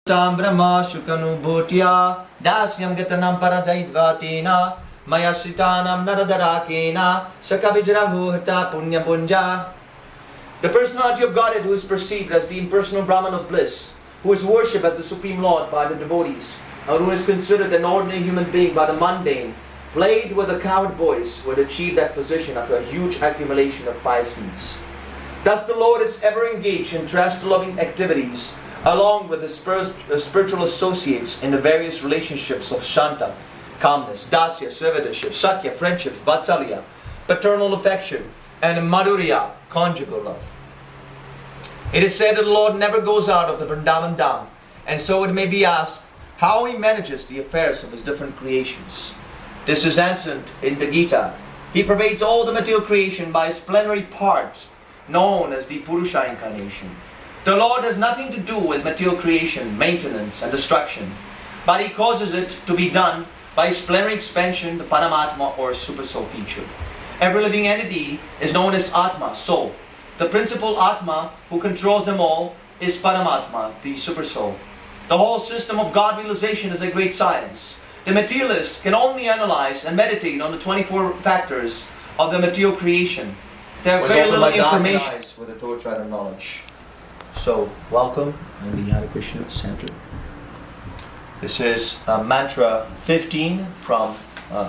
Tam Brahma Shukanubhutya Dasyam Gatanam Paradaidvatina Maya Shitanam Naradarakena Shakavijrahu Hata Punya Punja. The personality of Godhead who is perceived as the impersonal Brahman of bliss, who is worshipped as the Supreme Lord by the devotees, and who is considered an ordinary human being by the mundane, played with a coward voice, would achieve that position after a huge accumulation of pious deeds. Thus the Lord is ever engaged in trust-loving activities along with the spiritual associates in the various relationships of Shanta, calmness, Dasya, servitorship, Sakya, friendship, Vatsalya, paternal affection, and Madhurya, conjugal love. It is said that the Lord never goes out of the Vrindavan Dham, and so it may be asked how He manages the affairs of His different creations. This is answered in the Gita. He pervades all the material creation by His plenary part, known as the Purusha incarnation. The Lord has nothing to do with material creation, maintenance and destruction, but He causes it to be done by His plenary expansion, the Paramatma or Super Soul feature. Every living entity is known as Atma, soul. The principal Atma who controls them all is Paramatma, the Super Soul. The whole system of God realization is a great science. The materialist can only analyze and meditate on the 24 factors of the material creation. There are very little information with the torchlight of knowledge. So, welcome in the Hare Krishna Center. This is mantra 15 from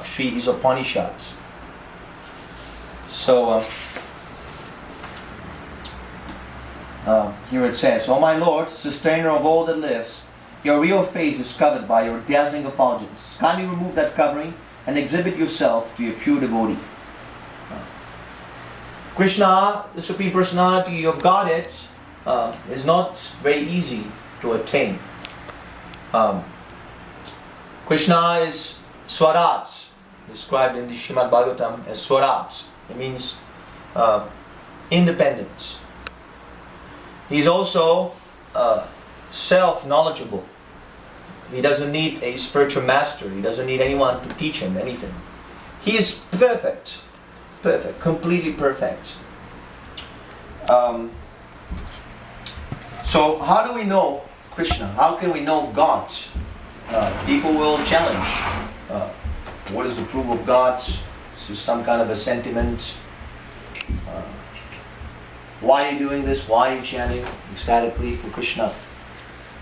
Sri Upanishads. So, here it says, O my Lord, sustainer of all that lives, your real face is covered by your dazzling effulgence. Kindly remove that covering and exhibit yourself to your pure devotee. Krishna, the Supreme Personality of Godhead, is not very easy to attain. Krishna is Swaraj, described in the Srimad Bhagavatam as Swaraj. It means independence. He's also self-knowledgeable. He doesn't need a spiritual master. He doesn't need anyone to teach him anything. He is perfect. Perfect. Completely perfect. So how do we know Krishna? How can we know God? People will challenge. What is the proof of God? Is this some kind of a sentiment? Why are you doing this? Why are you chanting ecstatically for Krishna?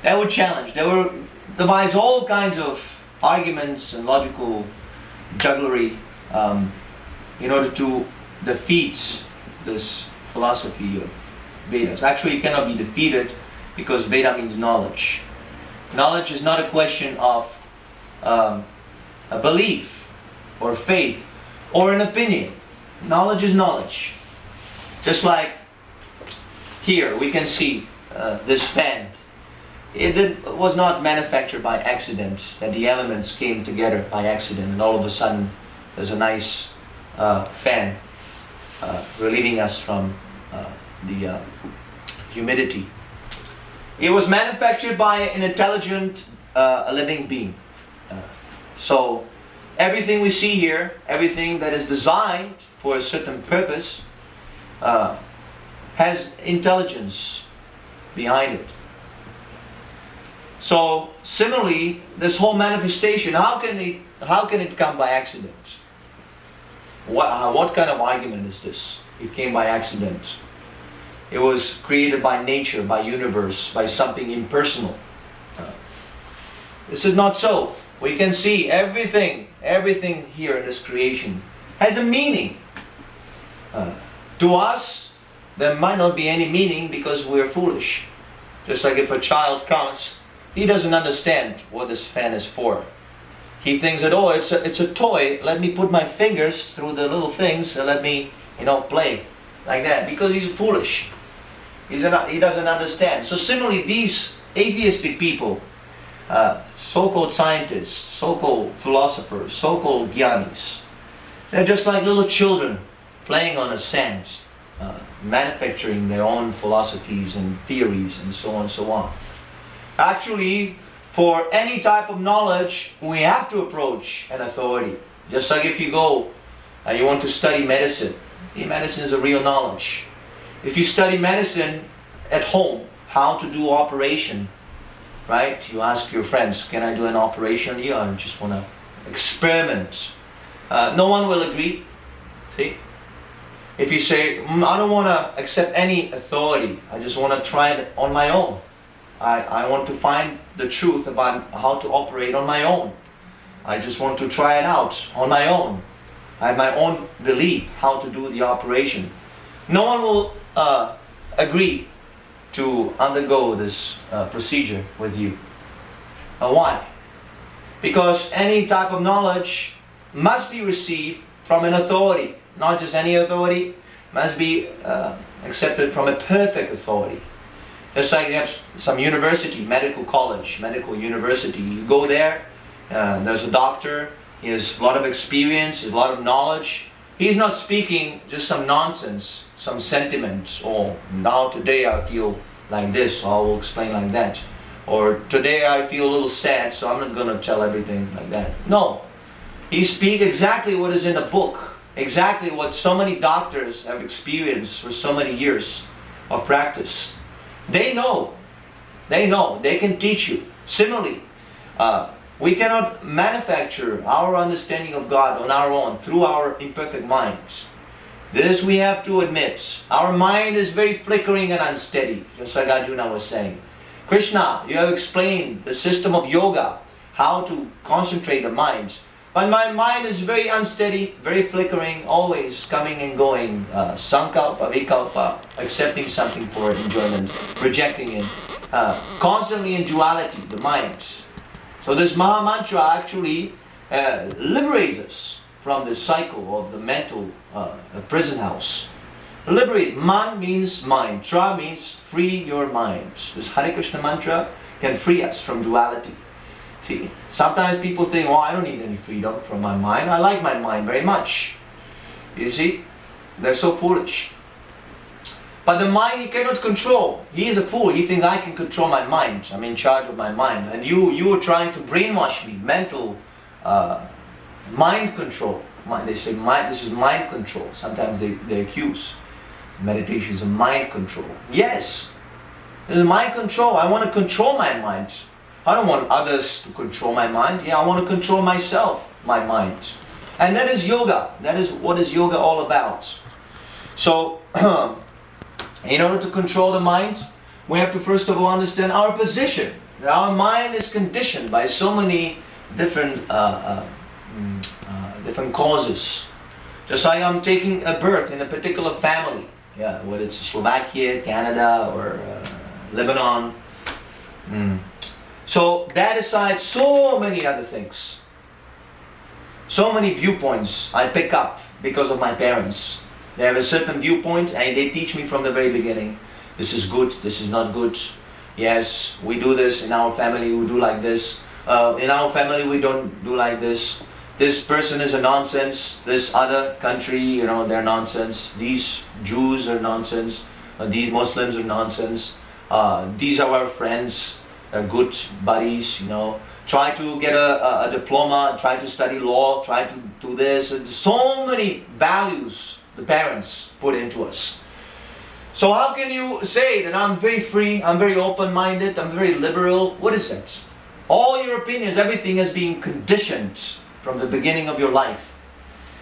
They would challenge. They would devise all kinds of arguments and logical jugglery in order to defeat this philosophy of Vedas. Actually, it cannot be defeated because Veda means knowledge. Knowledge is not a question of a belief or faith or an opinion. Knowledge is knowledge. Just like here we can see this fan. It was not manufactured by accident, that the elements came together by accident and all of a sudden there's a nice fan relieving us from the humidity. It was manufactured by an intelligent living being. So everything we see here, everything that is designed for a certain purpose, has intelligence behind it. So similarly, this whole manifestation, how can it come by accident? What kind of argument is this? It came by accident. It was created by nature, by universe, by something impersonal. This is not so. We can see everything here in this creation has a meaning. To us, there might not be any meaning because we're foolish. Just like if a child comes, he doesn't understand what this fan is for. He thinks that, oh, it's a toy. Let me put my fingers through the little things and let me, play like that. Because he's foolish. He doesn't understand. So similarly, these atheistic people, so-called scientists, so-called philosophers, so-called gyanis, they're just like little children playing on a sand, manufacturing their own philosophies and theories and so on and so on. Actually, for any type of knowledge, we have to approach an authority. Just like if you go and you want to study medicine. See, medicine is a real knowledge. If you study medicine at home, how to do operation, right? You ask your friends, can I do an operation here? I just want to experiment. No one will agree. See? If you say, I don't want to accept any authority, I just want to try it on my own. I want to find the truth about how to operate on my own. I just want to try it out on my own. I have my own belief how to do the operation. No one will agree to undergo this procedure with you. Why? Because any type of knowledge must be received from an authority. Not just any authority, must be accepted from a perfect authority. Just like you have some university, medical college, medical university. You go there, there's a doctor, he has a lot of experience, he has a lot of knowledge. He's not speaking just some nonsense, some sentiments, or now today I feel like this, so I will explain like that. Or today I feel a little sad, so I'm not going to tell everything like that. No. He speaks exactly what is in the book. Exactly what so many doctors have experienced for so many years of practice. They know. They know. They can teach you. Similarly, we cannot manufacture our understanding of God on our own through our imperfect minds. This we have to admit. Our mind is very flickering and unsteady, just like Arjuna was saying. Krishna, you have explained the system of yoga, how to concentrate the mind. But my mind is very unsteady, very flickering, always coming and going. Sankalpa, vikalpa, accepting something for enjoyment, rejecting it. Constantly in duality, the mind. So this Maha Mantra actually liberates us from the cycle of the mental prison house. Liberate. Man means mind. Tra means free your mind. This Hare Krishna mantra can free us from duality. See, sometimes people think, oh, I don't need any freedom from my mind. I like my mind very much. You see, they're so foolish. But the mind he cannot control. He is a fool. He thinks I can control my mind. I'm in charge of my mind. And you are trying to brainwash me. Mental mind control. They say this is mind control. Sometimes they accuse meditation is a mind control. Yes, it is mind control. I want to control my mind. I don't want others to control my mind. Yeah, I want to control myself, my mind. And that is yoga. That is what is yoga all about. So, in order to control the mind, we have to first of all understand our position. Our mind is conditioned by so many different different causes. Just like I'm taking a birth in a particular family, yeah, whether it's Slovakia, Canada, or Lebanon. So that decides so many other things. So many viewpoints I pick up because of my parents. They have a certain viewpoint and they teach me from the very beginning. This is good, this is not good. Yes, we do this in our family, we do like this. In our family we don't do like this. This person is a nonsense. This other country, they're nonsense. These Jews are nonsense. These Muslims are nonsense. These are our friends. They're good buddies, Try to get a diploma, try to study law, try to do this. And so many values the parents put into us. So how can you say that I'm very free, I'm very open-minded, I'm very liberal? What is that? All your opinions, everything is being conditioned from the beginning of your life.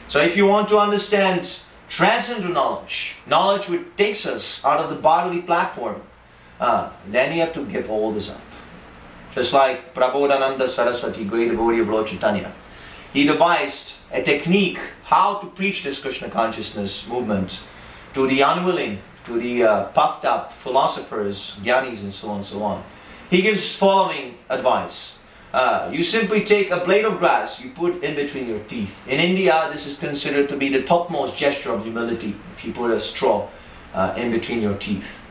So if you want to understand transcendental knowledge, knowledge which takes us out of the bodily platform, then you have to give all this up. Just like Prabodhananda Saraswati, great devotee of Lord Chaitanya. He devised a technique how to preach this Krishna consciousness movement to the unwilling, to the puffed up philosophers, jnanis and so on and so on. He gives following advice. You simply take a blade of grass, you put in between your teeth. In India, this is considered to be the topmost gesture of humility, if you put a straw in between your teeth.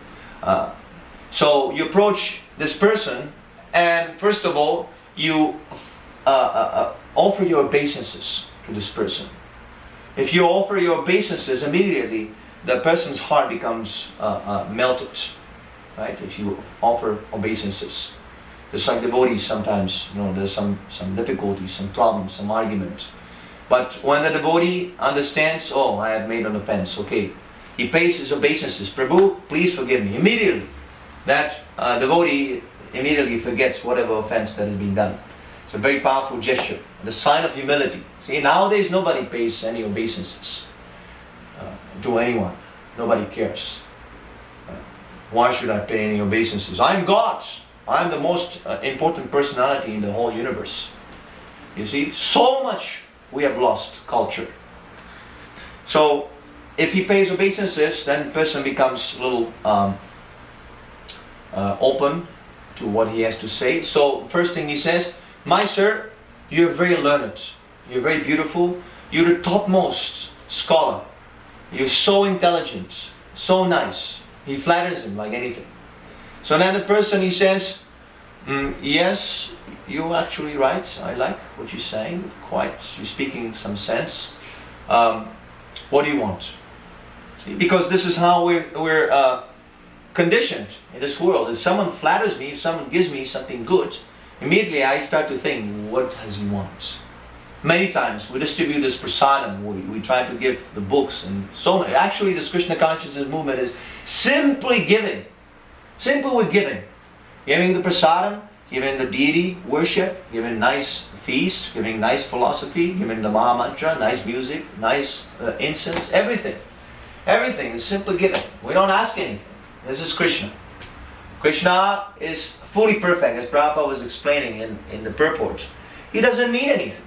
So you approach this person, and first of all, you offer your obeisances to this person. If you offer your obeisances, immediately the person's heart becomes melted. Right? If you offer obeisances. Just like devotees sometimes, there's some difficulties, some problems, some argument. But when the devotee understands, oh, I have made an offense, okay. He pays his obeisances. Prabhu, please forgive me. Immediately, that devotee immediately forgets whatever offense that has been done. It's a very powerful gesture, the sign of humility. See, nowadays nobody pays any obeisances to anyone. Nobody cares. Why should I pay any obeisances? I'm God. I'm the most important personality in the whole universe. You see, so much we have lost culture. So, if he pays obeisances, then the person becomes a little open to what he has to say. So, first thing he says, my sir, you're very learned. You're very beautiful. You're the topmost scholar. You're so intelligent, so nice. He flatters him like anything. So then the person, he says, yes, you're actually right. I like what you're saying. You're speaking some sense. What do you want? See, because this is how we're conditioned in this world. If someone flatters me, if someone gives me something good, immediately I start to think, what does he want? Many times we distribute this prasadam, we try to give the books and so many. Actually, this Krishna consciousness movement is simply giving. Simple with giving. Giving the prasadam, giving the deity worship, giving nice feast, giving nice philosophy, giving the Maha Mantra, nice music, nice incense, everything. Everything is simply giving. We don't ask anything. This is Krishna. Krishna is fully perfect, as Prabhupada was explaining in the purport. He doesn't need anything.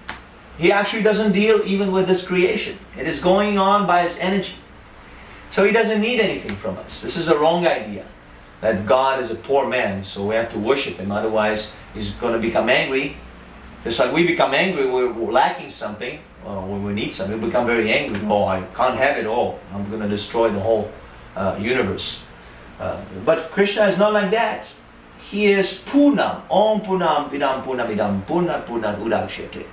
He actually doesn't deal even with this creation. It is going on by his energy. So he doesn't need anything from us. This is a wrong idea. That God is a poor man, so we have to worship him. Otherwise, he's going to become angry. Just like we become angry, we're lacking something. When we need something, we become very angry. Oh, I can't have it all. I'm going to destroy the whole universe. But Krishna is not like that. He is Punam. Om Punam Vidam Punamidam Punat Punat Udakshate.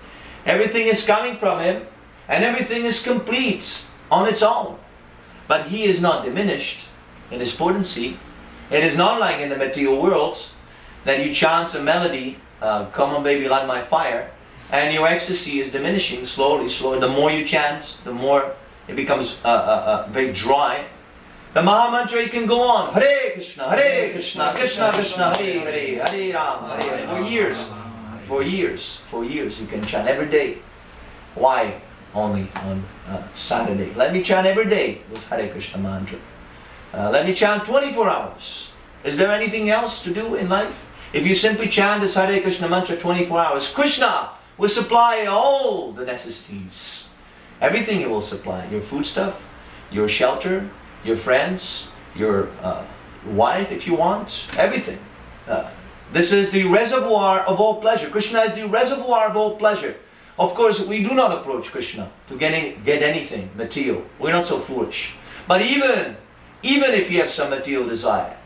Everything is coming from him, and everything is complete on its own. But he is not diminished in his potency. It is not like in the material world that you chant a melody, come on baby light my fire, and your ecstasy is diminishing slowly. The more you chant, the more it becomes very dry. The Maha Mantra, you can go on, Hare Krishna, Krishna Krishna, Hare Hare, Hare Ram, Hare Hare, for years you can chant every day. Why only on Saturday? Let me chant every day this Hare Krishna mantra. Let me chant 24 hours. Is there anything else to do in life? If you simply chant this Hare Krishna mantra 24 hours, Krishna will supply all the necessities. Everything he will supply. Your foodstuff, your shelter, your friends, your wife if you want, everything. This is the reservoir of all pleasure. Krishna is the reservoir of all pleasure. Of course, we do not approach Krishna to get anything material. We're not so foolish. But even if you have some material desire,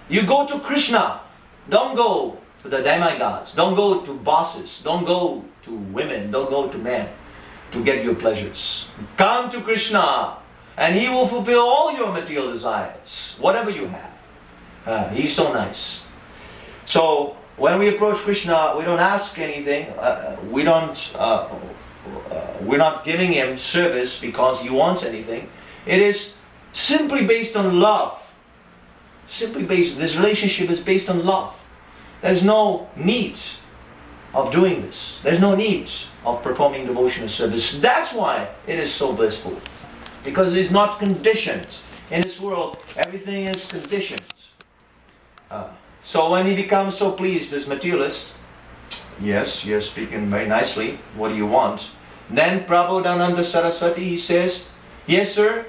you go to Krishna. Don't go to the demigods. Don't go to bosses. Don't go to women. Don't go to men to get your pleasures. Come to Krishna, and he will fulfill all your material desires, whatever you have. He's so nice. So when we approach Krishna, we don't ask anything. We're not giving him service because he wants anything. It is simply based on love. This relationship is based on love. There's no need of doing this. There's no need of performing devotional service. That's why it is so blissful. Because it is not conditioned. In this world, everything is conditioned. So when he becomes so pleased, this materialist, yes, you're speaking very nicely, what do you want? Then Prabodhananda Saraswati, he says, yes sir,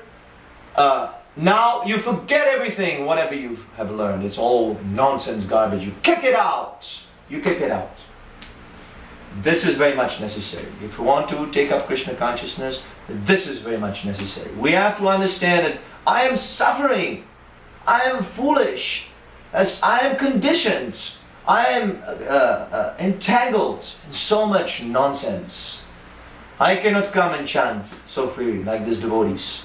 now you forget everything, whatever you have learned. It's all nonsense garbage. You kick it out. You kick it out. This is very much necessary. If you want to take up Krishna consciousness, this is very much necessary. We have to understand that I am suffering. I am foolish. As I am conditioned. I am entangled in so much nonsense. I cannot come and chant so freely like these devotees.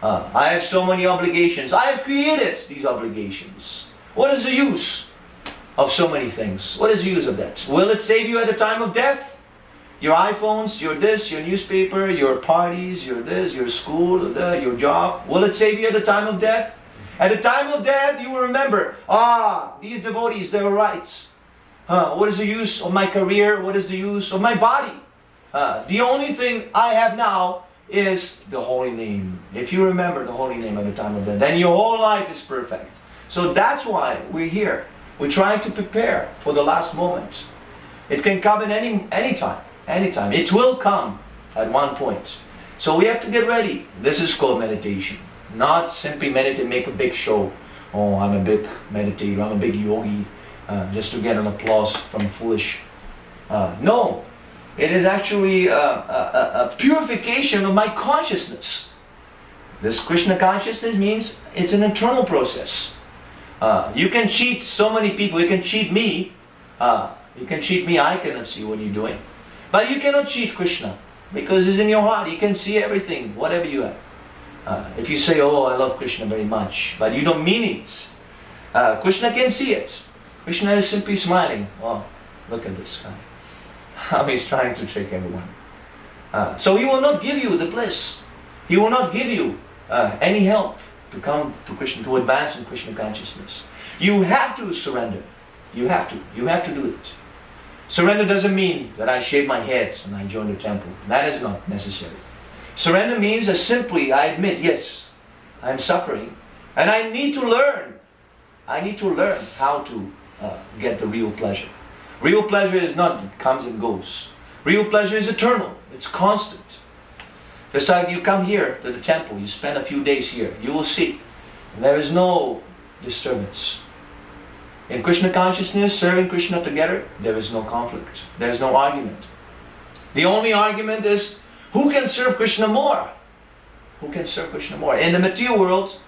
I have so many obligations. I have created these obligations. What is the use of so many things? What is the use of that? Will it save you at the time of death? Your iPhones, your this, your newspaper, your parties, your this, your school, your job. Will it save you at the time of death? At the time of death, you will remember, these devotees, they were right. What is the use of my career? What is the use of my body? The only thing I have now is the holy name. If you remember the holy name at the time of death, then your whole life is perfect. So that's why we're here. We're trying to prepare for the last moment. It can come at any time. Anytime. It will come at one point. So we have to get ready. This is called meditation. Not simply meditate, make a big show. Oh, I'm a big meditator, I'm a big yogi, just to get an applause from foolish. No, it is actually a purification of my consciousness. This Krishna consciousness means it's an internal process. You can cheat so many people, you can cheat me. You can cheat me, I cannot see what you're doing. But you cannot cheat Krishna, because it's in your heart. He can see everything, whatever you have. If you say, oh, I love Krishna very much, but you don't mean it, Krishna can see it. Krishna is simply smiling. Oh, look at this guy. How he's trying to trick everyone. So he will not give you the bliss. He will not give you any help to come to Krishna, to advance in Krishna consciousness. You have to surrender. You have to. You have to do it. Surrender doesn't mean that I shave my head and I join the temple. That is not necessary. Surrender means that simply I admit, yes, I'm suffering and I need to learn. I need to learn how to get the real pleasure. Real pleasure is not comes and goes. Real pleasure is eternal. It's constant. Just like you come here to the temple, you spend a few days here, you will see there is no disturbance. In Krishna consciousness, serving Krishna together, there is no conflict. There is no argument. The only argument is, who can serve Krishna more? Who can serve Krishna more? In the material world,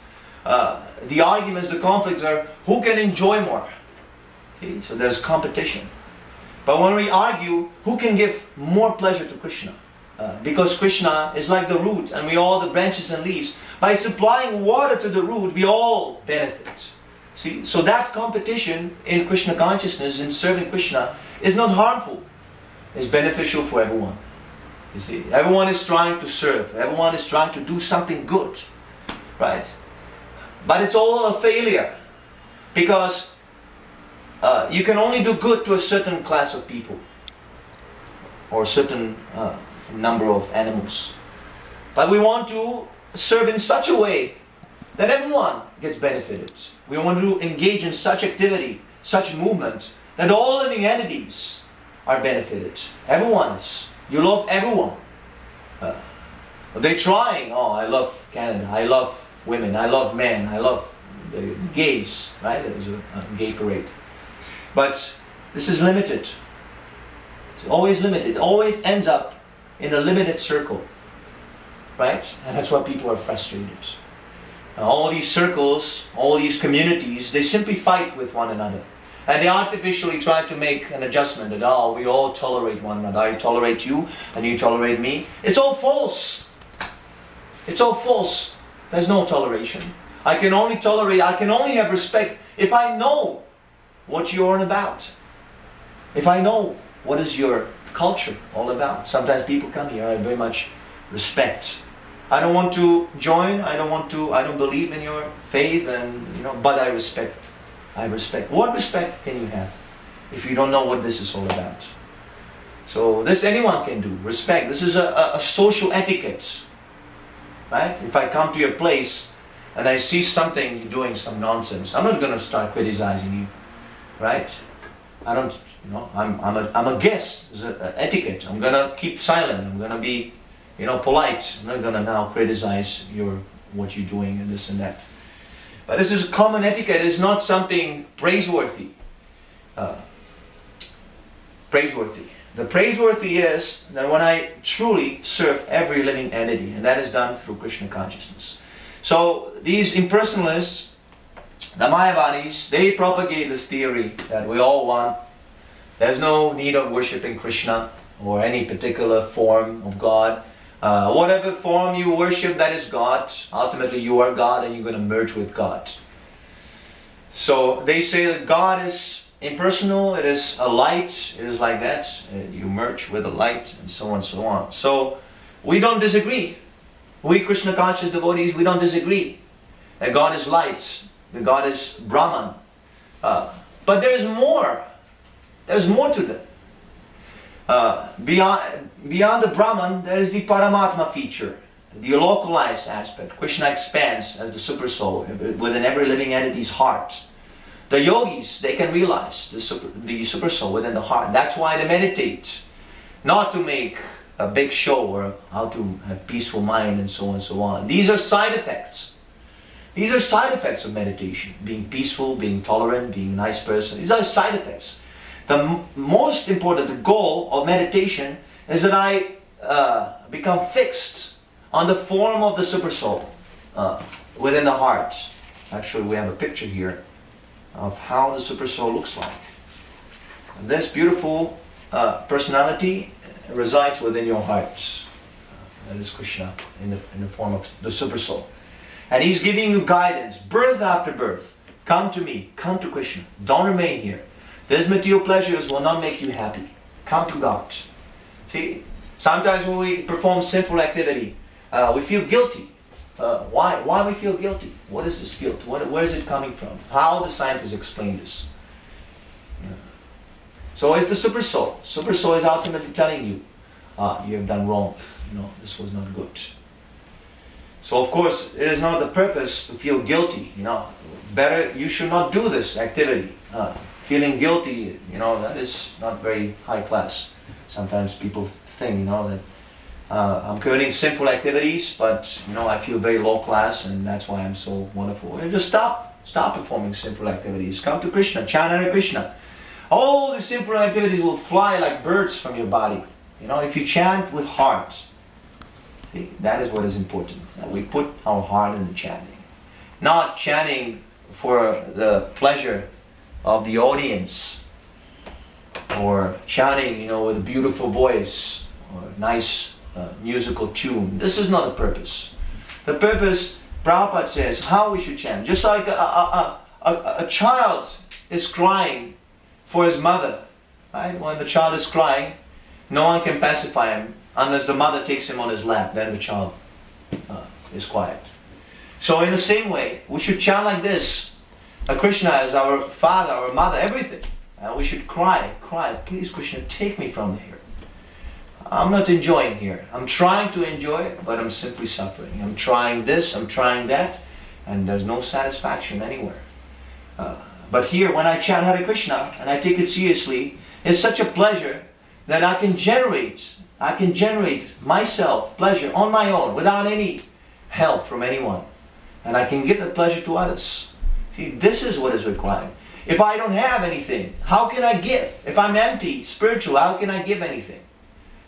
the arguments, the conflicts are, who can enjoy more? Okay? So there's competition. But when we argue, who can give more pleasure to Krishna? Because Krishna is like the root and we all the branches and leaves. By supplying water to the root, we all benefit. See, so that competition in Krishna consciousness, in serving Krishna, is not harmful. It's beneficial for everyone. You see, everyone is trying to serve. Everyone is trying to do something good, right? But it's all a failure because you can only do good to a certain class of people or a certain number of animals. But we want to serve in such a way that everyone gets benefited. We want to engage in such activity, such movement, that all living entities are benefited. Everyone is. You love everyone. They're trying. Oh, I love Canada. I love women. I love men. I love the gays. Right? There's a gay parade. But this is limited. It's always limited. It always ends up in a limited circle. Right? And that's why people are frustrated. All these circles, all these communities, they simply fight with one another. And they artificially try to make an adjustment that, oh, we all tolerate one another. I tolerate you and you tolerate me. It's all false. It's all false. There's no toleration. I can only tolerate, I can only have respect if I know what you're about. If I know what is your culture all about. Sometimes people come here, I very much respect. I don't want to join, I don't believe in your faith, and but I respect. I respect. What respect can you have if you don't know what this is all about? So this anyone can do. Respect. This is a social etiquette. Right? If I come to your place and I see something you're doing some nonsense, I'm not going to start criticizing you. Right? I don't, I'm a guest. There's an etiquette. I'm going to keep silent. I'm going to be polite. I'm not going to now criticize what you're doing and this and that. But this is common etiquette. It's not something praiseworthy. Praiseworthy. The praiseworthy is that when I truly serve every living entity, and that is done through Krishna consciousness. So these impersonalists, the Mayavadis, they propagate this theory that we all want. There's no need of worshipping Krishna or any particular form of God. Whatever form you worship, that is God. Ultimately, you are God and you're going to merge with God. So they say that God is impersonal, it is a light, it is like that. You merge with a light and so on and so on. So we don't disagree. We Krishna conscious devotees, we don't disagree. and God is light, and God is Brahman. But there is more. There's more to them. Beyond the Brahman, there is the Paramatma feature, the localized aspect. Krishna expands as the super soul within every living entity's heart. The yogis, they can realize the super soul within the heart. That's why they meditate, not to make a big show or how to have peaceful mind and so on and so on. These are side effects. These are side effects of meditation. Being peaceful, being tolerant, being a nice person. These are side effects. The most important, the goal of meditation is that I become fixed on the form of the super soul within the heart. Actually, we have a picture here of how the super soul looks like. And this beautiful personality resides within your heart. That is Krishna in the form of the super soul. And he's giving you guidance, birth after birth. Come to me, come to Krishna. Don't remain here. These material pleasures will not make you happy. Come to God. See, sometimes when we perform sinful activity, we feel guilty. Why we feel guilty? What is this guilt? Where is it coming from? How do scientists explain this? So it's the super soul. Super soul is ultimately telling you, you have done wrong. This was not good. So of course, it is not the purpose to feel guilty. Better you should not do this activity. Feeling guilty, that is not very high class. Sometimes people think, that I'm committing sinful activities, but I feel very low class, and that's why I'm so wonderful. And just stop performing sinful activities. Come to Krishna, chant Hare Krishna. All the sinful activities will fly like birds from your body. If you chant with heart. See, that is what is important. That we put our heart in the chanting. Not chanting for the pleasure of the audience, or chanting, with a beautiful voice, or a nice musical tune. This is not the purpose. The purpose, Prabhupada says, how we should chant. Just like a child is crying for his mother, right? When the child is crying, no one can pacify him unless the mother takes him on his lap. Then the child is quiet. So in the same way, we should chant like this. Krishna is our father, our mother, everything. We should cry, please Krishna, take me from here. I'm not enjoying here. I'm trying to enjoy, but I'm simply suffering. I'm trying this, I'm trying that, and there's no satisfaction anywhere. But here, when I chant Hare Krishna, and I take it seriously, it's such a pleasure that I can generate myself pleasure on my own, without any help from anyone. And I can give the pleasure to others. See, this is what is required. If I don't have anything, how can I give? If I'm empty, spiritual, how can I give anything?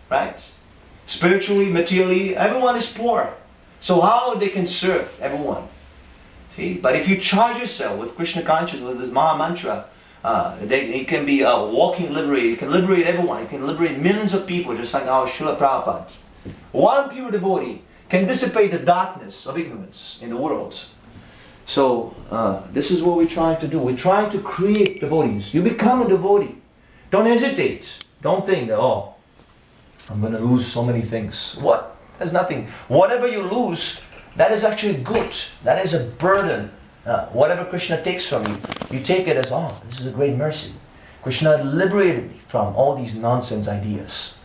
Right? Spiritually, materially, everyone is poor. So how they can serve everyone? See, but if you charge yourself with Krishna consciousness, with this Maha Mantra, it can be a walking liberator. It can liberate everyone. It can liberate millions of people, just like our Srila Prabhupada. One pure devotee can dissipate the darkness of ignorance in the world. So this is what we're trying to do. We're trying to create devotees. You become a devotee. Don't hesitate. Don't think that, I'm going to lose so many things. What? There's nothing. Whatever you lose, that is actually good. That is a burden. Whatever Krishna takes from you, you take it as, this is a great mercy. Krishna liberated me from all these nonsense ideas.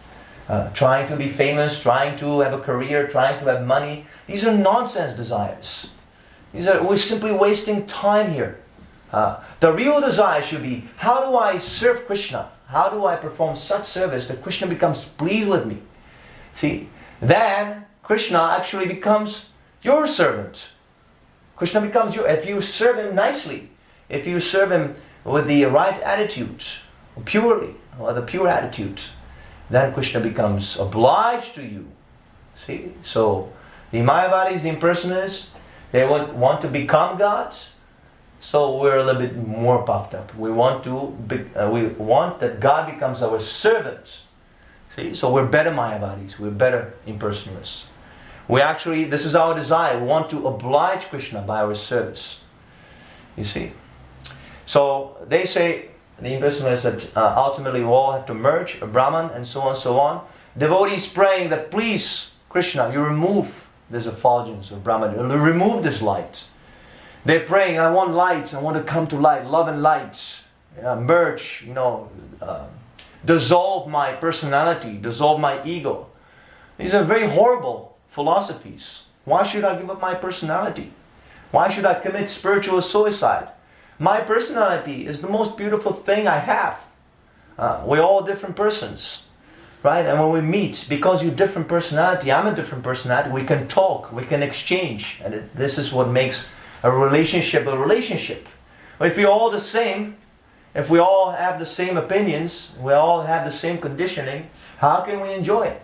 Trying to be famous, trying to have a career, trying to have money. These are nonsense desires. We're simply wasting time here. The real desire should be, how do I serve Krishna? How do I perform such service that Krishna becomes pleased with me? See, then Krishna actually becomes your servant. Krishna becomes if you serve him nicely, if you serve him with the right attitude, purely, or the pure attitude, then Krishna becomes obliged to you. See, so the Mayavadis, the impersonalists, they want to become gods, so we're a little bit more puffed up. We want that God becomes our servant. See, so we're better Mayavadis, we're better impersonalists. This is our desire. We want to oblige Krishna by our service. You see. So they say, the impersonalists, that ultimately we all have to merge, a Brahman, and so on and so on. Devotees praying that, please, Krishna, you remove this effulgence of Brahman, remove this light. They're praying, I want light, I want to come to light, love and light, merge, dissolve my personality, dissolve my ego. These are very horrible philosophies. Why should I give up my personality? Why should I commit spiritual suicide? My personality is the most beautiful thing I have. We're all different persons, right? And when we meet, because you're different personality, I'm a different personality, we can talk, we can exchange. And this is what makes a relationship a relationship. If we're all the same, if we all have the same opinions, we all have the same conditioning, how can we enjoy it?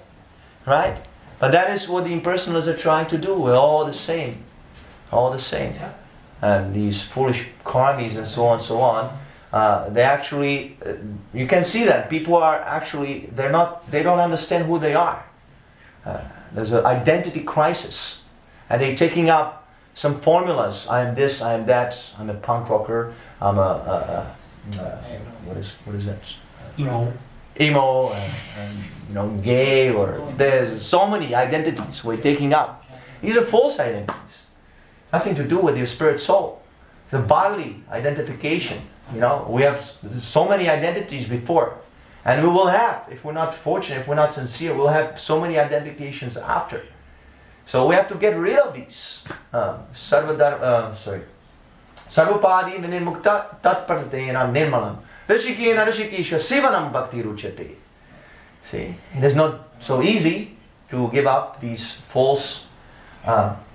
Right? But that is what the impersonalists are trying to do. We're all the same. All the same. Yeah. And these foolish karmis and so on, they actually, you can see that people are actually, they don't understand who they are. There's an identity crisis. And they're taking up some formulas. I am this, I am that, I'm a punk rocker, I'm what is that? Emo, and gay, or there's so many identities we're taking up. These are false identities. Nothing to do with your spirit soul. The bodily identification. We have so many identities before. And we will have, if we're not fortunate, if we're not sincere, we'll have so many identifications after. So we have to get rid of these. Sarvapadi vinirmukta tatpatatena nirmalam. Rishikena rishikesha sivanam bhakti ruchate. See, it is not so easy to give up these false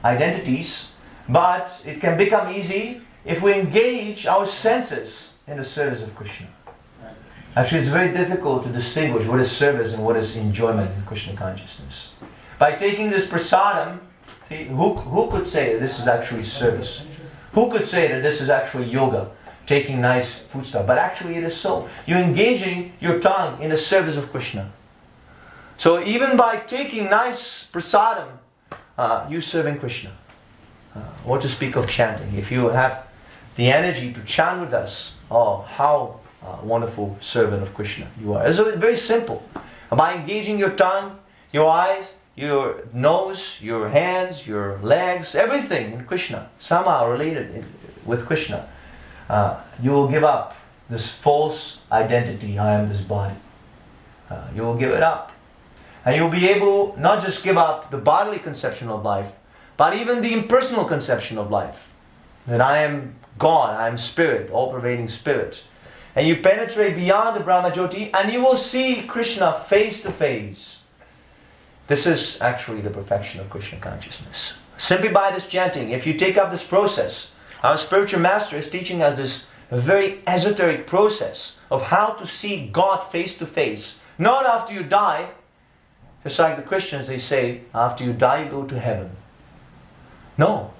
identities, but it can become easy if we engage our senses in the service of Krishna. Actually, it's very difficult to distinguish what is service and what is enjoyment in Krishna consciousness. By taking this prasadam, see, who could say that this is actually service? Who could say that this is actually yoga, taking nice food stuff? But actually it is so. You're engaging your tongue in the service of Krishna. So even by taking nice prasadam, you're serving Krishna. What to speak of chanting? If you have the energy to chant with us, oh, how wonderful servant of Krishna you are. It's very simple. By engaging your tongue, your eyes, your nose, your hands, your legs, everything in Krishna, somehow related with Krishna, you will give up this false identity, I am this body. You will give it up. And you'll be able not just give up the bodily conception of life, but even the impersonal conception of life. That I am God, I am spirit, all-pervading spirit. And you penetrate beyond the Brahmajyoti and you will see Krishna face to face. This is actually the perfection of Krishna consciousness. Simply by this chanting, if you take up this process, our spiritual master is teaching us this very esoteric process of how to see God face to face. Not after you die. Just like the Christians, they say, after you die, you go to heaven. No.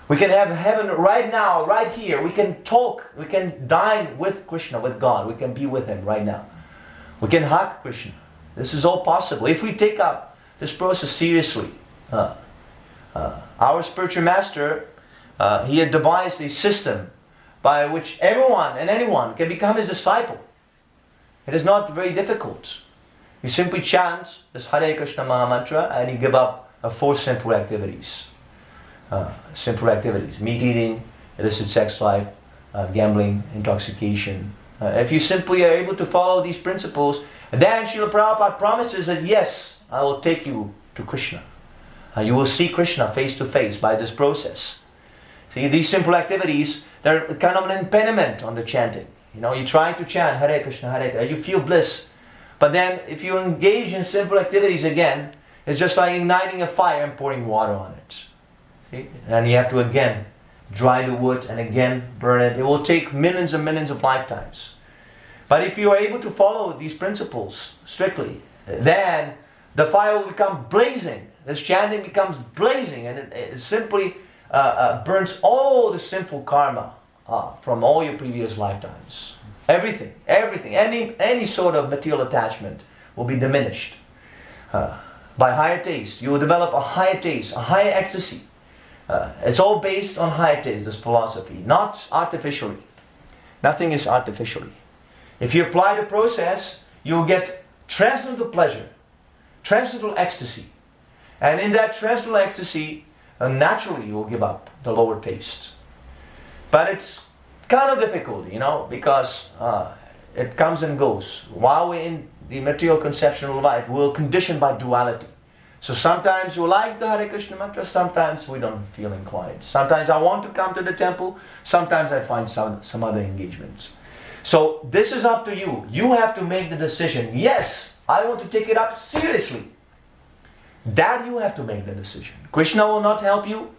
We can have heaven right now, right here. We can talk. We can dine with Krishna, with God. We can be with Him right now. We can hug Krishna. This is all possible. If we take up this process seriously. Our spiritual master, he had devised a system by which everyone and anyone can become his disciple. It is not very difficult. You simply chant this Hare Krishna Maha Mantra and you give up 4 simple activities. Meat eating, illicit sex life, gambling, intoxication. If you simply are able to follow these principles, then Srila Prabhupada promises that yes, I will take you to Krishna. You will see Krishna face to face by this process. See, these simple activities, they're kind of an impediment on the chanting. You try to chant Hare Krishna, Hare Krishna, you feel bliss. But then if you engage in simple activities again, it's just like igniting a fire and pouring water on it. See? And you have to again dry the wood and again burn it. It will take millions and millions of lifetimes. But if you are able to follow these principles strictly, then the fire will become blazing. This chanting becomes blazing, and it simply burns all the sinful karma from all your previous lifetimes. Everything, any sort of material attachment will be diminished. By higher taste, you will develop a higher taste, a higher ecstasy. It's all based on higher taste, this philosophy, not artificially. Nothing is artificially. If you apply the process, you will get transcendental pleasure, transcendental ecstasy. And in that transcendental ecstasy, naturally you will give up the lower taste. But it's kind of difficult, because it comes and goes. While we're in the material conceptual life, we're conditioned by duality. So sometimes we like the Hare Krishna mantra, sometimes we don't feel inclined. Sometimes I want to come to the temple, sometimes I find some other engagements. So this is up to you. You have to make the decision. Yes, I want to take it up seriously. That you have to make the decision. Krishna will not help you.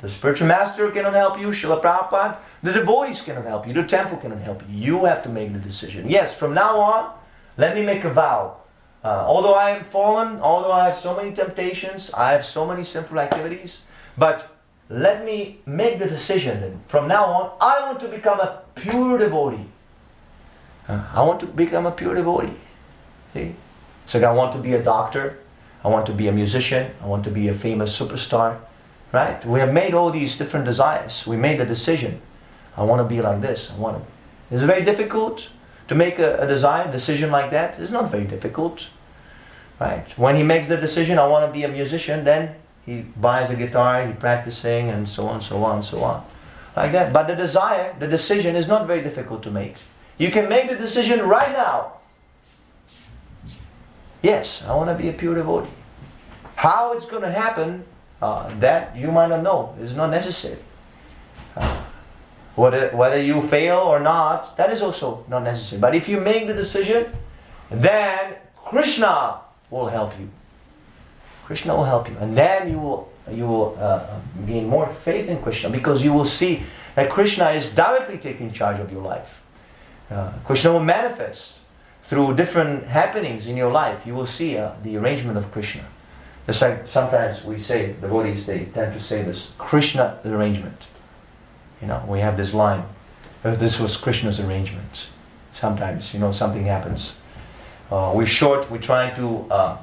The spiritual master cannot help you. Srila Prabhupada. The devotees cannot help you. The temple cannot help you. You have to make the decision. Yes, from now on, let me make a vow. Although I am fallen, although I have so many temptations, I have so many sinful activities, but let me make the decision that from now on, I want to become a pure devotee. I want to become a pure devotee. See? So I want to be a doctor. I want to be a musician. I want to be a famous superstar. Right? We have made all these different desires. We made a decision. I want to be like this. It's very difficult to make a decision like that. It's not very difficult. Right? When he makes the decision, I want to be a musician, then he buys a guitar, he practicing, and so on, so on, so on. Like that. But the decision is not very difficult to make. You can make the decision right now. Yes, I want to be a pure devotee. How it's going to happen, that you might not know. It's not necessary. Whether you fail or not, that is also not necessary. But if you make the decision, then Krishna will help you. Krishna will help you. And then you will gain more faith in Krishna, because you will see that Krishna is directly taking charge of your life. Krishna will manifest through different happenings in your life. You will see the arrangement of Krishna. Just like sometimes we say, devotees, they tend to say this, Krishna arrangement. We have this line, this was Krishna's arrangement. Sometimes, something happens. We're trying to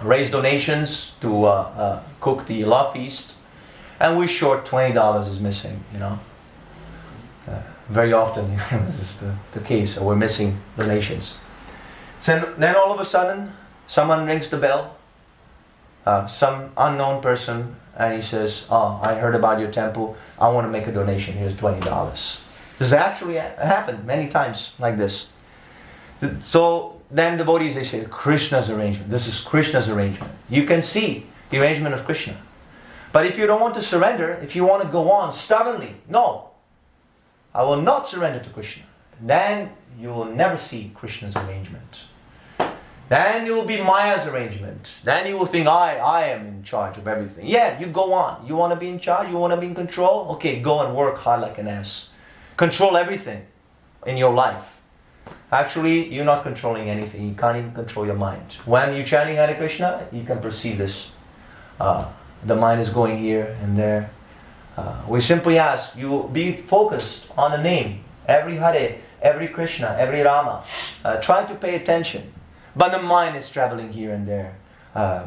raise donations to cook the love feast, and we're short, $20 is missing, very often, this is the case, we're missing donations. So then all of a sudden, someone rings the bell, some unknown person, and he says, I heard about your temple, I want to make a donation, here's $20. This has actually happened many times like this. So then devotees, they say, Krishna's arrangement, this is Krishna's arrangement. You can see the arrangement of Krishna. But if you don't want to surrender, if you want to go on stubbornly, no, I will not surrender to Krishna, then you will never see Krishna's arrangement. Then you will be Maya's arrangement. Then you will think, I am in charge of everything. Yeah, you go on. You want to be in charge? You want to be in control? Okay, go and work hard like an ass. Control everything in your life. Actually, you're not controlling anything. You can't even control your mind. When you're chanting Hare Krishna, you can perceive this. The mind is going here and there. We simply ask you be focused on the name. Every Hare, every Krishna, every Rama. Try to pay attention. But the mind is traveling here and there,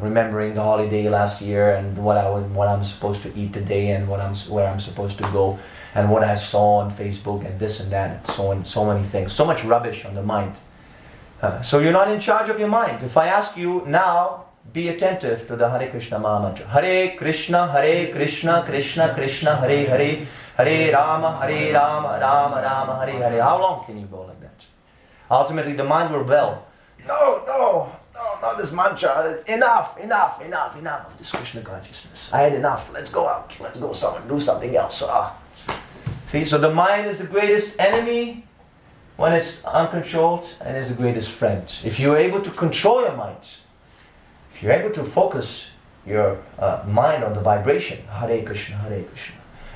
remembering the holiday last year and what I'm supposed to eat today and where I'm supposed to go and what I saw on Facebook and this and that and so many things. So much rubbish on the mind. So you're not in charge of your mind. If I ask you now, be attentive to the Hare Krishna Maha Mantra. Hare Krishna, Krishna Krishna, Hare Hare, Hare Rama, Rama Rama, Hare Hare. How long can you go like that? Ultimately, the mind will rebel. No, not this mantra. Enough of this Krishna consciousness. I had enough. Let's go out. Let's go somewhere. Do something else. See, so the mind is the greatest enemy when it's uncontrolled, and is the greatest friend. If you're able to control your mind, if you're able to focus your mind on the vibration, Hare Krishna,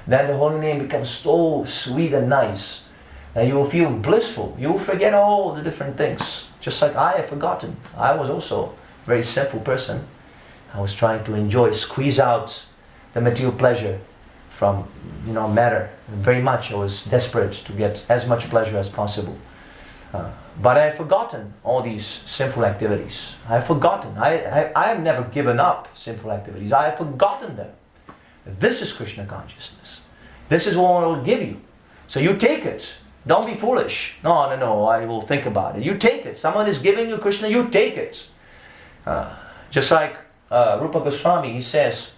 then the holy name becomes so sweet and nice. And you will feel blissful. You will forget all the different things. Just like I have forgotten. I was also a very simple person. I was trying to squeeze out the material pleasure from matter. Very much I was desperate to get as much pleasure as possible. But I have forgotten all these sinful activities. I have forgotten. I have never given up sinful activities. I have forgotten them. This is Krishna consciousness. This is what I will give you. So you take it. Don't be foolish. No, I will think about it. You take it. Someone is giving you Krishna, you take it. Just like Rupa Goswami, he says,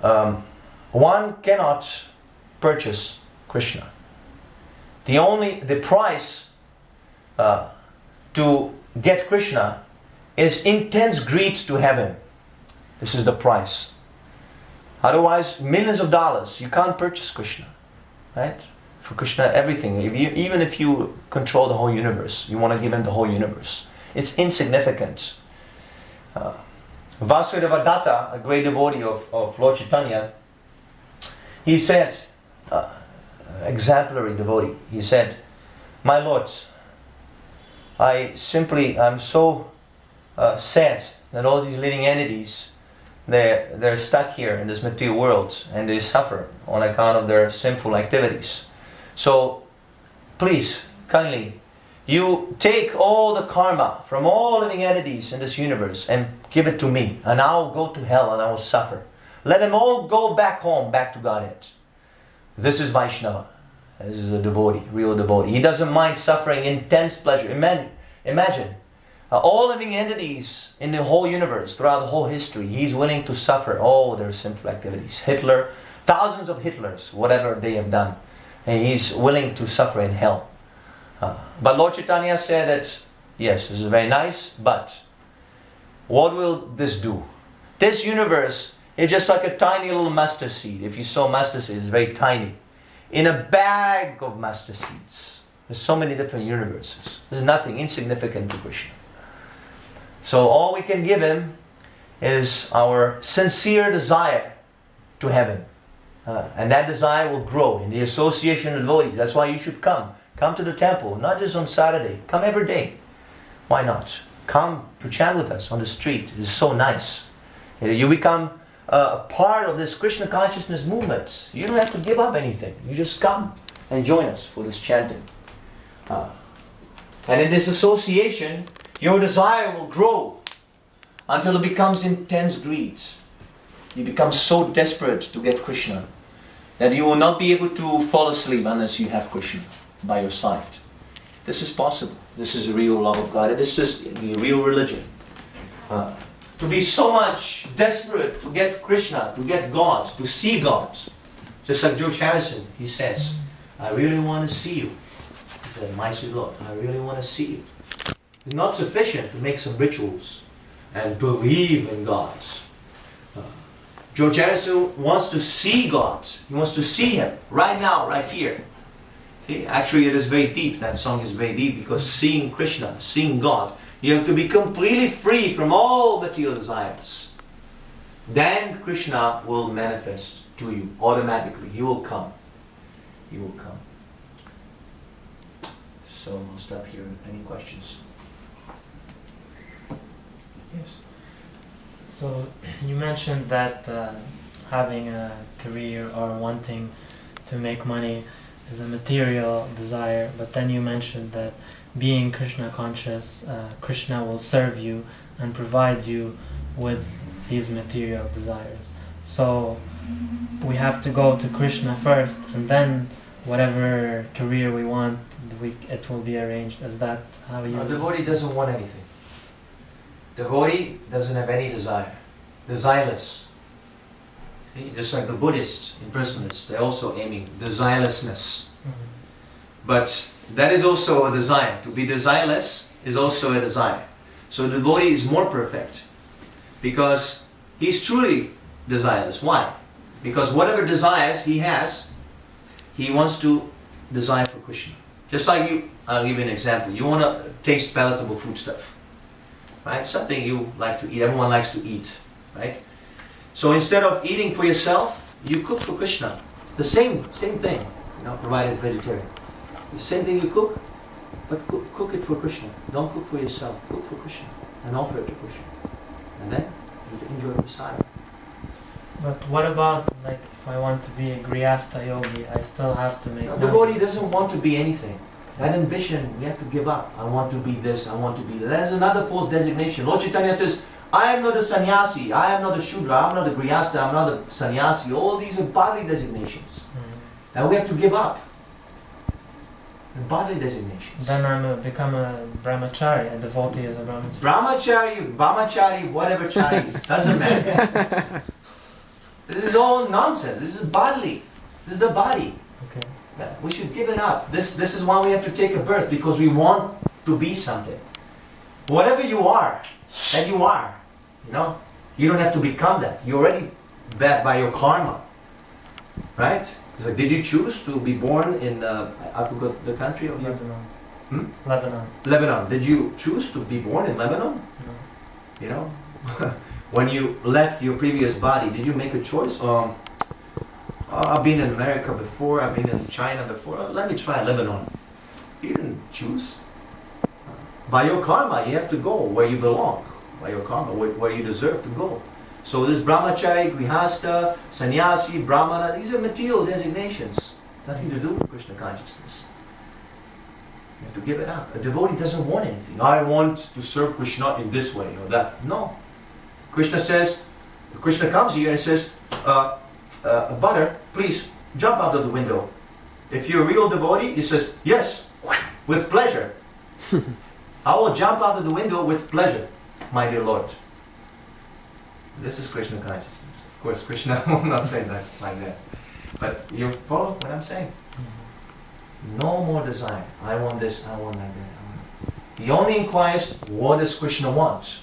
one cannot purchase Krishna. The price to get Krishna is intense greed to heaven. This is the price. Otherwise, millions of dollars, you can't purchase Krishna. Right? For Krishna, everything. Even if you control the whole universe, you want to give him the whole universe. It's insignificant. Vasudevadatta, a great devotee of Lord Chaitanya, he said, exemplary devotee, he said, "My Lord, I'm so sad that all these living entities, they're stuck here in this material world and they suffer on account of their sinful activities. So please, kindly, you take all the karma from all living entities in this universe and give it to me, and I'll go to hell and I will suffer. Let them all go back home, back to Godhead." This is Vaishnava. This is a devotee, real devotee. He doesn't mind suffering intense pleasure. Imagine all living entities in the whole universe, throughout the whole history, he's willing to suffer all their sinful activities. Hitler, thousands of Hitlers, whatever they have done, and he's willing to suffer in hell. But Lord Chaitanya said that, yes, this is very nice, but what will this do? This universe is just like a tiny little mustard seed. If you sow mustard seed, it's very tiny. In a bag of mustard seeds, there's so many different universes. There's nothing insignificant to Krishna. So all we can give him is our sincere desire to heaven. And that desire will grow in the association of devotees. That's why you should come. Come to the temple, not just on Saturday. Come every day. Why not? Come to chant with us on the street. It's so nice. You become a part of this Krishna consciousness movement. You don't have to give up anything. You just come and join us for this chanting. And in this association, your desire will grow until it becomes intense greed. You become so desperate to get Krishna that you will not be able to fall asleep unless you have Krishna by your side. This is possible. This is the real love of God. This is the real religion. To be so much desperate to get Krishna, to get God, to see God. Just like George Harrison, he says, "I really want to see you." He said, "My sweet Lord, I really want to see you." It's not sufficient to make some rituals and believe in God. George Harrison wants to see God. He wants to see Him right now, right here. See, actually it is very deep. That song is very deep because seeing Krishna, seeing God, you have to be completely free from all material desires. Then Krishna will manifest to you automatically. He will come. He will come. So I'll stop here. Any questions? Yes. So you mentioned that having a career or wanting to make money is a material desire, but then you mentioned that being Krishna conscious, Krishna will serve you and provide you with these material desires. So we have to go to Krishna first, and then whatever career we want, it will be arranged. Is that how you... A devotee doesn't want anything. Devotee doesn't have any desire. Desireless. See, just like the Buddhists, impersonalists, they're also aiming desirelessness. Mm-hmm. But that is also a desire. To be desireless is also a desire. So the devotee is more perfect because he's truly desireless. Why? Because whatever desires he has, he wants to desire for Krishna. Just like you, I'll give you an example. You want to taste palatable foodstuff, right? Something you like to eat. Everyone likes to eat, right? So instead of eating for yourself, you cook for Krishna. The same thing, provided it's vegetarian. The same thing you cook, but cook it for Krishna. Don't cook for yourself. Cook for Krishna and offer it to Krishna. And then you enjoy prasadam. But what about, like, if I want to be a Grihastha yogi, I still have to make money? The devotee doesn't want to be anything. That ambition, we have to give up. I want to be this, I want to be that. That is another false designation. Lord Chaitanya says, I am not a sannyasi, I am not a shudra, I am not a grihastha, I am not a sannyasi. All these are bodily designations. That we have to give up. The bodily designations. Then I become a brahmachari, a devotee is a brahmachari. Brahmachari, whatever chari, doesn't matter. This is all nonsense. This is bodily. This is the body. Okay. We should give it up. This is why we have to take a birth, because we want to be something. Whatever you are, that you are. You know, you don't have to become that. You're already that by your karma, right? It's like, did you choose to be born in I forgot the country of Lebanon. Lebanon. Lebanon. Did you choose to be born in Lebanon? No. You know, when you left your previous body, did you make a choice? I've been in America before. I've been in China before. Let me try Lebanon. You didn't choose. By your karma, you have to go where you belong. By your karma, where you deserve to go. So this brahmachari, grihastha, sannyasi, brahmana, these are material designations. Nothing to do with Krishna consciousness. You have to give it up. A devotee doesn't want anything. I want to serve Krishna in this way or that. No. Krishna says, Krishna comes here and says, Butter, please jump out of the window. If you're a real devotee, he says, yes, with pleasure. I will jump out of the window with pleasure, my dear Lord. This is Krishna consciousness. Of course, Krishna will not say that like that. But you follow what I'm saying? No more desire. I want this, I want like that. He only inquires, what does Krishna want?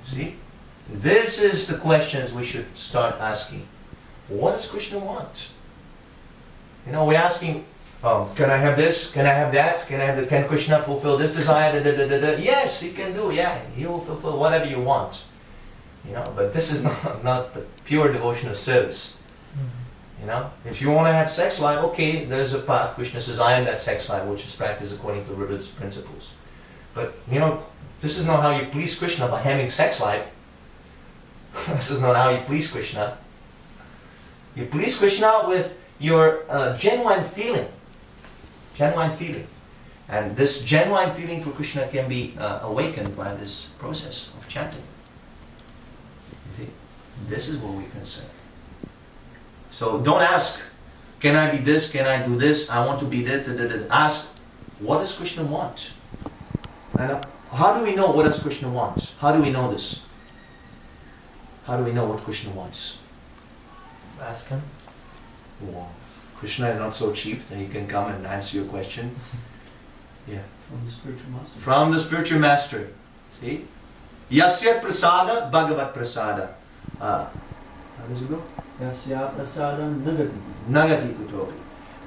See? This is the questions we should start asking. What does Krishna want? You know, we're asking, can I have this? Can I have that? Can Krishna fulfill this desire? Yes, he can do. Yeah, he will fulfill whatever you want. You know, but this is not the pure devotional service. You know, if you want to have sex life, okay, there's a path. Krishna says, I am that sex life, which is practiced according to Buddha's principles. But you know, this is not how you please Krishna by having sex life. This is not how you please Krishna. You please Krishna with your genuine feeling. Genuine feeling. And this genuine feeling for Krishna can be awakened by this process of chanting. You see, this is what we can say. So don't ask, can I be this, can I do this, I want to be this, ask, what does Krishna want? And how do we know what does Krishna want? How do we know this? How do we know what Krishna wants? Ask him. Wow. Krishna is not so cheap that he can come and answer your question. Yeah. From the spiritual master. From the spiritual master. See? Yasya prasada bhagavat prasada. How does it go? Yasya prasadam nagati. Nagati kutopi.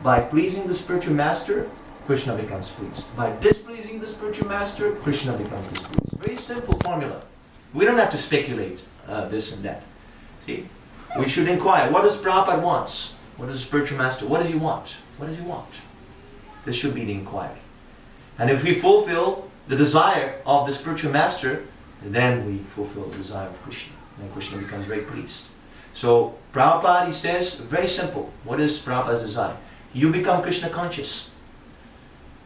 By pleasing the spiritual master, Krishna becomes pleased. By displeasing the spiritual master, Krishna becomes displeased. Very simple formula. We don't have to speculate this and that. See? We should inquire, what does Prabhupada want? What does the spiritual master, what does he want? What does he want? This should be the inquiry. And if we fulfill the desire of the spiritual master, then we fulfill the desire of Krishna. Then Krishna becomes very pleased. So Prabhupada, he says, very simple. What is Prabhupada's desire? You become Krishna conscious.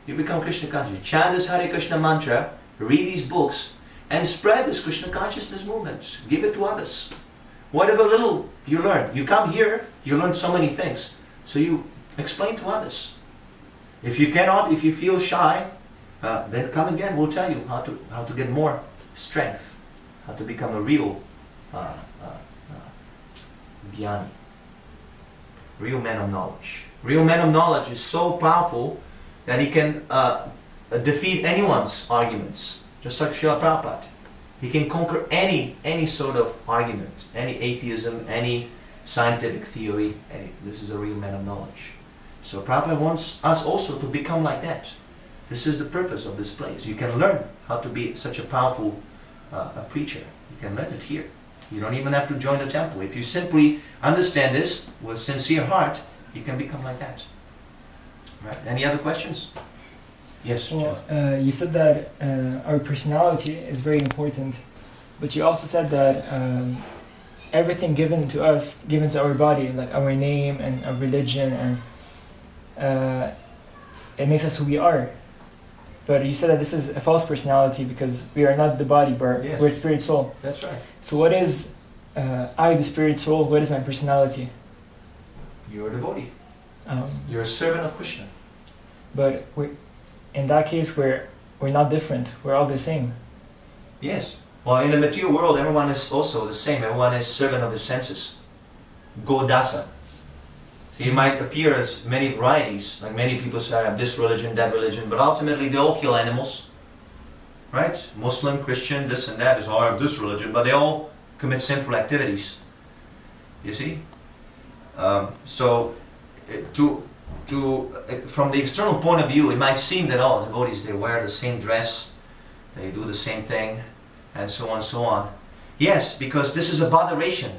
You become Krishna conscious. Chant this Hare Krishna mantra, read these books, and spread this Krishna consciousness movement. Give it to others. Whatever little you learn. You come here, you learn so many things. So you explain to others. If you cannot, if you feel shy, then come again. We'll tell you how to get more strength. How to become a real jnani. Real man of knowledge. Real man of knowledge is so powerful that he can defeat anyone's arguments. Just like Srila Prabhupada. He can conquer any sort of argument, any atheism, any scientific theory. This is a real man of knowledge. So Prabhupada wants us also to become like that. This is the purpose of this place. You can learn how to be such a powerful a preacher. You can learn it here. You don't even have to join the temple. If you simply understand this with sincere heart, you can become like that. Right? Any other questions? Yes. Well, you said that our personality is very important, but you also said that everything given to us, given to our body, like our name and our religion, and it makes us who we are. But you said that this is a false personality because we are not the body, but Yes. we're spirit soul. That's right. So what is I, the spirit soul? What is my personality? You're a devotee. You're a servant of Krishna. But in that case, we're not different. We're all the same. Yes. Well, in the material world, everyone is also the same. Everyone is servant of the senses. Go dasa. He might appear as many varieties, like many people say, I have this religion, that religion, but ultimately they all kill animals, right? Muslim, Christian, this and that is, oh, I have this religion, but they all commit sinful activities. You see? From the external point of view, it might seem that all devotees, they wear the same dress, they do the same thing, and so on and so on. Yes, because this is a botheration.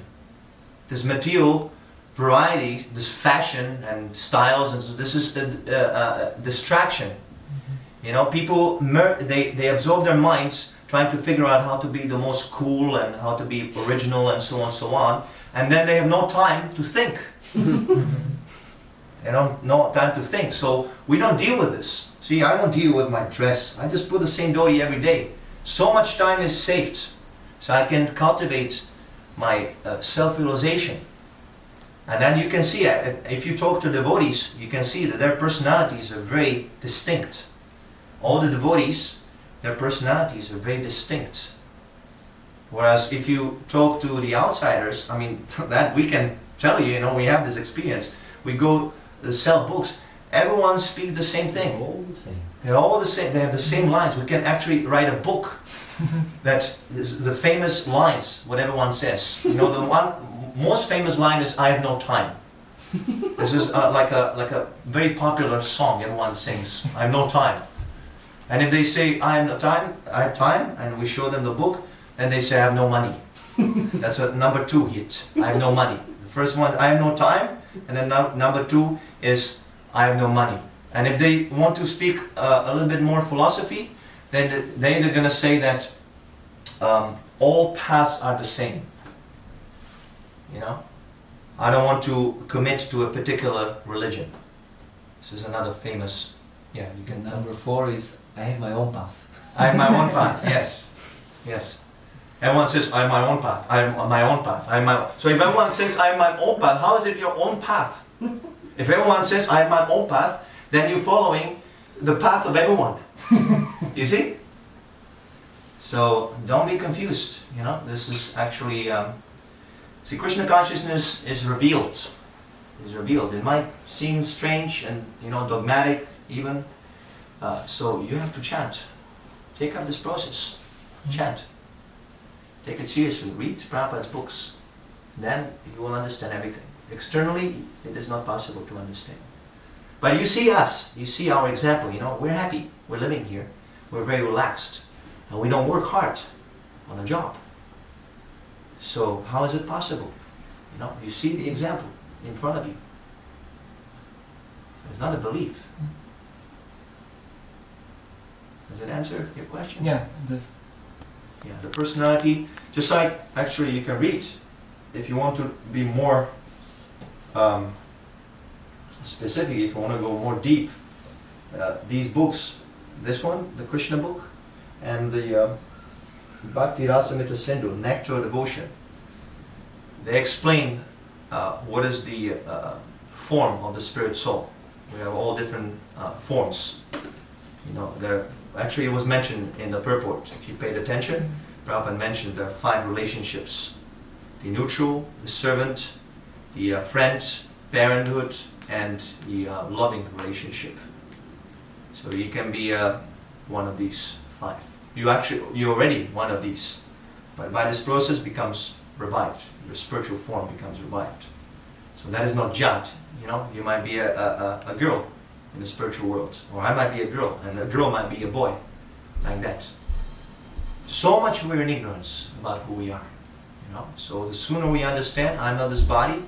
This material variety, this fashion and styles, and so this is a distraction. Mm-hmm. You know, people, they absorb their minds trying to figure out how to be the most cool and how to be original and so on and so on, and then they have no time to think. They don't no time to think, so we don't deal with this. See, I don't deal with my dress. I just put the same dhoti every day. So much time is saved, so I can cultivate my self-realization. And then you can see, if you talk to devotees, you can see that their personalities are very distinct. All the devotees, their personalities are very distinct. Whereas if you talk to the outsiders, I mean, that we can tell you, you know, we have this experience. We go sell books, everyone speaks the same thing. They're all the same. They're all the same, they have the same lines. We can actually write a book that is the famous lines, what everyone says. You know, the one most famous line is, I have no time. This is like a very popular song everyone sings, I have no time. And if they say, I have time, and we show them the book, then they say, I have no money. That's a number 2 hit, I have no money. The first one, I have no time, and then number 2 is, I have no money. And if they want to speak a little bit more philosophy, then they're going to say that all paths are the same. You know, I don't want to commit to a particular religion. This is another famous, yeah, you can. Number 4 is, I have my own path. I have my own path. Yes, yes. Everyone says, I have my own path. I have my own path. So if everyone says, I have my own path, how is it your own path? If everyone says, I have my own path, then you're following the path of everyone. You see? So don't be confused. You know, this is actually. See, Krishna consciousness is revealed. Is revealed. It might seem strange and, you know, dogmatic even. So you have to chant. Take up this process. Chant. Take it seriously. Read Prabhupada's books. Then you will understand everything. Externally, it is not possible to understand. But you see us. You see our example. You know, we're happy. We're living here. We're very relaxed. And we don't work hard on a job. So how is it possible? You know, you see the example in front of you. It's not a belief. Does it answer your question? Yeah, it does. Yeah, the personality, just like, actually you can read, if you want to be more specific, if you want to go more deep, these books, this one, the Krishna book, and the Bhaktivedanta Sindhu, Nectar of Devotion, they explain what is the form of the spirit soul. We have all different forms. You know, there actually it was mentioned in the purport. If you paid attention, Prabhupada mentioned there are 5 relationships: the neutral, the servant, the friend, parenthood, and the loving relationship. So you can be one of these 5. You're already one of these, but by this process becomes revived. Your spiritual form becomes revived. So that is not jat. You know, you might be a girl in the spiritual world, or I might be a girl, and a girl might be a boy, like that. So much we're in ignorance about who we are. You know, so the sooner we understand, I'm not this body.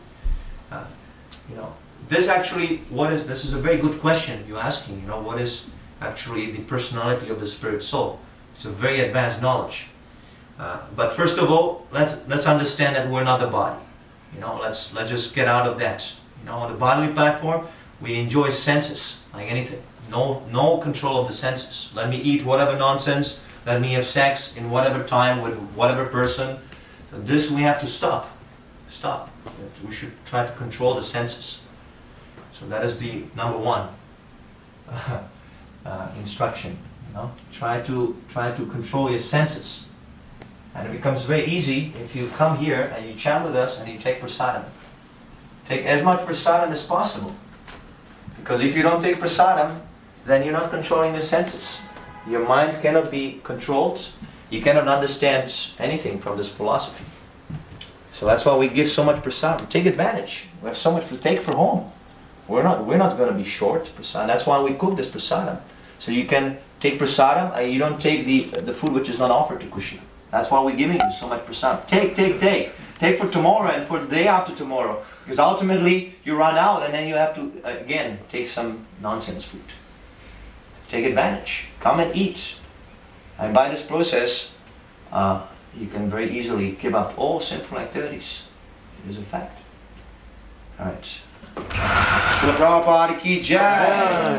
You know, this actually, this is a very good question you're asking. You know, what is actually the personality of the spirit soul? It's a very advanced knowledge. But first of all, let's understand that we're not the body. You know, let's just get out of that. You know, on the bodily platform, we enjoy senses like anything. No control of the senses. Let me eat whatever nonsense. Let me have sex in whatever time with whatever person. So this we have to stop. Stop. We should try to control the senses. So that is the number 1 instruction. You know, try to control your senses. And it becomes very easy if you come here and you chant with us and you take prasadam. Take as much prasadam as possible. Because if you don't take prasadam, then you're not controlling the senses. Your mind cannot be controlled. You cannot understand anything from this philosophy. So that's why we give so much prasadam. Take advantage. We have so much to take for home. We're not going to be short prasadam. That's why we cook this prasadam. So you can take prasadam and you don't take the food which is not offered to Krishna. That's why we're giving you so much prasadam. Take. Take for tomorrow and for the day after tomorrow. Because ultimately you run out and then you have to, again, take some nonsense food. Take advantage. Come and eat. And by this process, you can very easily give up all sinful activities. It is a fact. Alright. Srila Prabhupada ki jai.